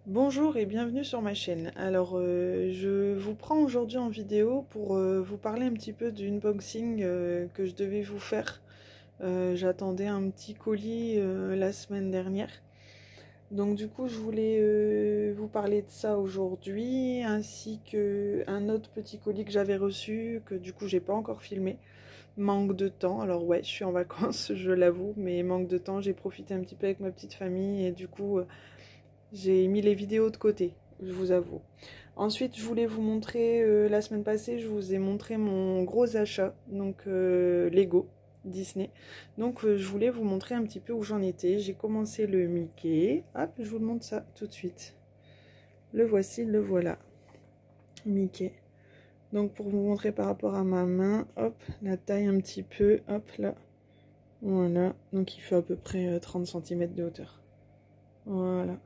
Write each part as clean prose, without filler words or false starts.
Bonjour et bienvenue sur ma chaîne. Alors je vous prends aujourd'hui en vidéo pour vous parler un petit peu du unboxing que je devais vous faire. J'attendais un petit colis la semaine dernière. Donc du coup je voulais vous parler de ça aujourd'hui, ainsi qu'un autre petit colis que j'avais reçu, que du coup j'ai pas encore filmé. Manque de temps, alors ouais je suis en vacances je l'avoue, mais manque de temps, j'ai profité un petit peu avec ma petite famille et du coup j'ai mis les vidéos de côté, je vous avoue. Ensuite, je voulais vous montrer, la semaine passée, je vous ai montré mon gros achat, donc Lego, Disney. Donc je voulais vous montrer un petit peu où j'en étais. J'ai commencé le Mickey. Hop, je vous le montre ça tout de suite. Le voici, le voilà. Mickey. Donc pour vous montrer par rapport à ma main, hop, la taille un petit peu, hop là. Voilà, donc il fait à peu près 30 cm de hauteur. Voilà.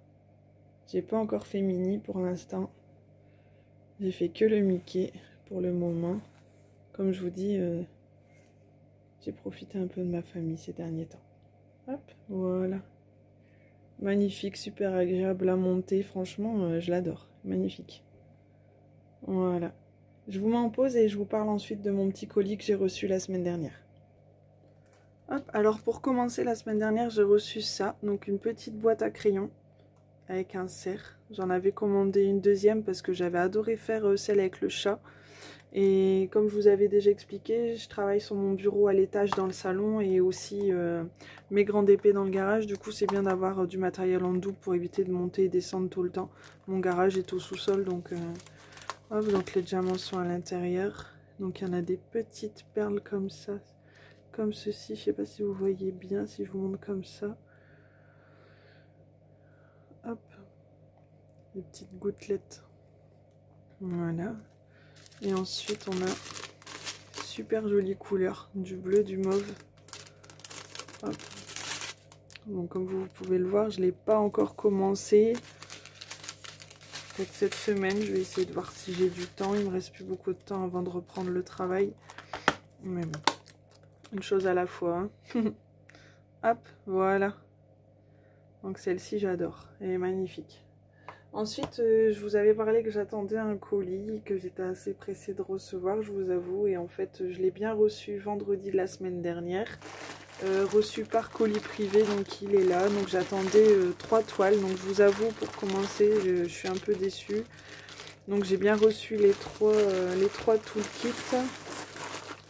J'ai pas encore fait mini pour l'instant. J'ai fait que le Mickey pour le moment. Comme je vous dis, j'ai profité un peu de ma famille ces derniers temps. Hop, voilà. Magnifique, super agréable à monter. Franchement, je l'adore. Magnifique. Voilà. Je vous mets en pause et je vous parle ensuite de mon petit colis que j'ai reçu la semaine dernière. Hop, alors pour commencer, la semaine dernière, j'ai reçu ça. Donc une petite boîte à crayons avec un cerf. J'en avais commandé une deuxième parce que j'avais adoré faire celle avec le chat. Et comme je vous avais déjà expliqué, je travaille sur mon bureau à l'étage dans le salon et aussi mes grandes épées dans le garage. Du coup, c'est bien d'avoir du matériel en double pour éviter de monter et descendre tout le temps. Mon garage est au sous-sol, donc, hop, donc les diamants sont à l'intérieur. Donc il y en a des petites perles comme ça, comme ceci. Je sais pas si vous voyez bien, si je vous montre comme ça. Hop, des petites gouttelettes. Voilà. Et ensuite, on a super jolie couleur, du bleu, du mauve. Hop. Donc comme vous pouvez le voir, je ne l'ai pas encore commencé. Peut-être cette semaine, je vais essayer de voir si j'ai du temps. Il me reste plus beaucoup de temps avant de reprendre le travail. Mais bon, une chose à la fois. Hein. Hop, voilà. Donc celle-ci, j'adore. Elle est magnifique. Ensuite, je vous avais parlé que j'attendais un colis, que j'étais assez pressée de recevoir, je vous avoue. Et en fait, je l'ai bien reçu vendredi de la semaine dernière. Reçu par colis privé, donc il est là. Donc j'attendais 3 toiles. Donc je vous avoue, pour commencer, je suis un peu déçue. Donc j'ai bien reçu les trois toolkits.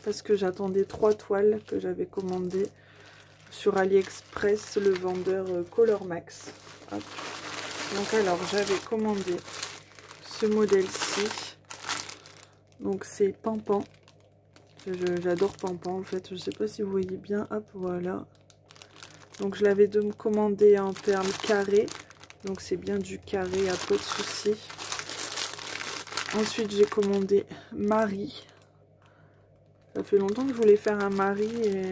Parce que j'attendais 3 toiles que j'avais commandées sur AliExpress, le vendeur Color Max. Hop. Donc alors j'avais commandé ce modèle-ci. Donc c'est Pampan. J'adore Pampan en fait. Je sais pas si vous voyez bien. Hop, voilà. Donc je l'avais commandé en perles carrées. Donc c'est bien du carré, à peu de soucis. Ensuite j'ai commandé Marie. Ça fait longtemps que je voulais faire un Marie et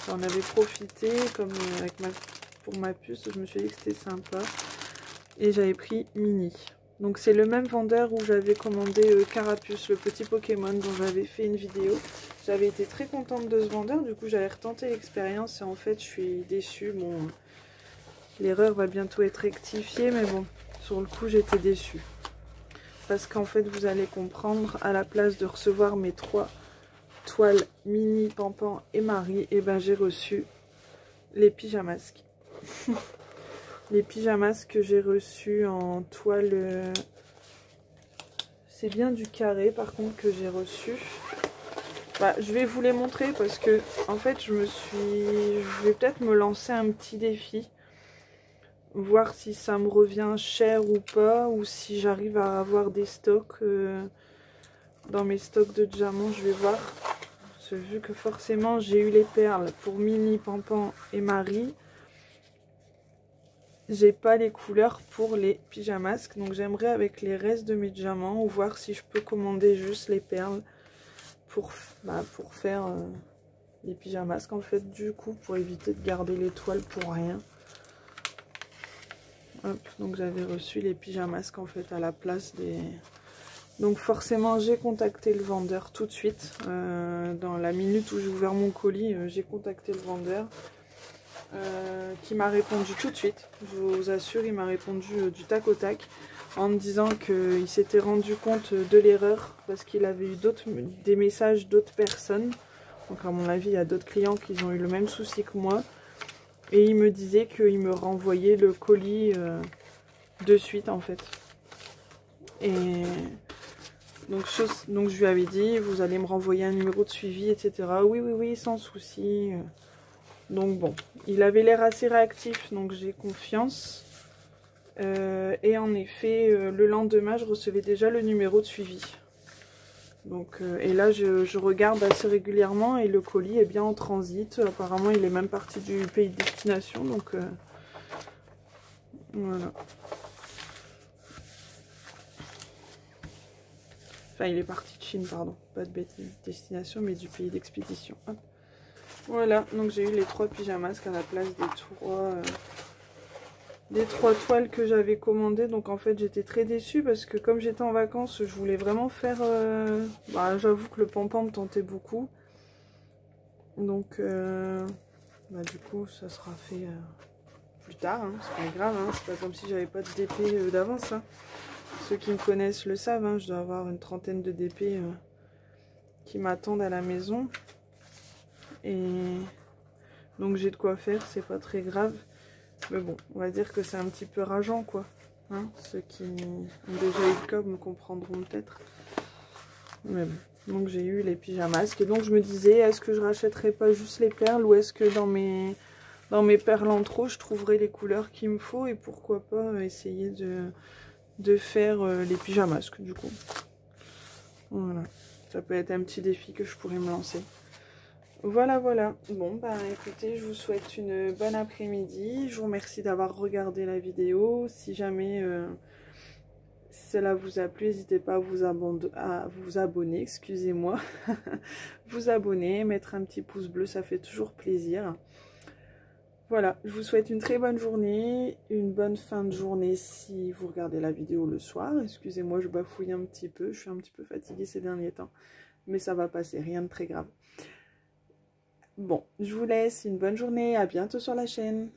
j'en avais profité comme pour ma puce. Je me suis dit que c'était sympa. Et j'avais pris Mini. Donc c'est le même vendeur où j'avais commandé Carapuce, le petit Pokémon dont j'avais fait une vidéo. J'avais été très contente de ce vendeur, du coup j'avais retenté l'expérience et en fait je suis déçue. Bon, l'erreur va bientôt être rectifiée, mais bon, sur le coup j'étais déçue. Parce qu'en fait vous allez comprendre, à la place de recevoir mes 3 toiles Mini, Pampan et Marie, et ben j'ai reçu les pyjamasques. Les pyjamas que j'ai reçus en toile, c'est bien du carré par contre que j'ai reçu. Bah, je vais vous les montrer parce que en fait je vais peut-être me lancer un petit défi, voir si ça me revient cher ou pas, ou si j'arrive à avoir des stocks dans mes stocks de diamants. Je vais voir. Vu que forcément j'ai eu les perles pour Mini, Pampan et Marie. J'ai pas les couleurs pour les pyjamasques, donc j'aimerais avec les restes de mes diamants ou voir si je peux commander juste les perles pour faire les pyjamasques en fait, du coup, pour éviter de garder les toiles pour rien. Hop, donc j'avais reçu les pyjamasques en fait à la place des... Donc forcément j'ai contacté le vendeur tout de suite, dans la minute où j'ai ouvert mon colis, j'ai contacté le vendeur. qui m'a répondu tout de suite. Je vous assure, il m'a répondu du tac au tac en me disant qu'il s'était rendu compte de l'erreur parce qu'il avait eu des messages d'autres personnes. Donc à mon avis, il y a d'autres clients qui ont eu le même souci que moi. Et il me disait qu'il me renvoyait le colis de suite en fait. Et donc je lui avais dit, vous allez me renvoyer un numéro de suivi, etc. Oui, oui, oui, sans souci. Donc bon, il avait l'air assez réactif, donc j'ai confiance. Et en effet, le lendemain, je recevais déjà le numéro de suivi. Donc, et là, je regarde assez régulièrement et le colis est bien en transit. Apparemment, il est même parti du pays de destination, donc voilà. Enfin, il est parti de Chine, pardon. Pas de destination, mais du pays d'expédition. Voilà, donc j'ai eu les 3 pyjamas à la place des 3 toiles que j'avais commandées. Donc en fait, j'étais très déçue parce que comme j'étais en vacances, je voulais vraiment faire... j'avoue que le pampan me tentait beaucoup. Donc, du coup, ça sera fait plus tard. Hein. C'est pas grave, hein. C'est pas comme si j'avais pas de DP d'avance. Hein. Ceux qui me connaissent le savent, hein, je dois avoir une trentaine de DP qui m'attendent à la maison. Et donc j'ai de quoi faire, c'est pas très grave. Mais bon, on va dire que c'est un petit peu rageant, quoi. Hein, ceux qui ont déjà eu le cas me comprendront peut-être. Mais bon, donc j'ai eu les pyjamas. Et donc je me disais, est-ce que je rachèterais pas juste les perles ou est-ce que dans mes perles en trop, je trouverai les couleurs qu'il me faut et pourquoi pas essayer de faire les pyjamas du coup. Voilà, ça peut être un petit défi que je pourrais me lancer. Voilà, voilà. Bon, bah écoutez, je vous souhaite une bonne après-midi. Je vous remercie d'avoir regardé la vidéo. Si jamais cela vous a plu, n'hésitez pas à vous abonner, excusez-moi. Vous abonner, mettre un petit pouce bleu, ça fait toujours plaisir. Voilà, je vous souhaite une très bonne journée, une bonne fin de journée si vous regardez la vidéo le soir. Excusez-moi, je bafouille un petit peu, je suis un petit peu fatiguée ces derniers temps, mais ça va passer, rien de très grave. Bon, je vous laisse, une bonne journée, à bientôt sur la chaîne.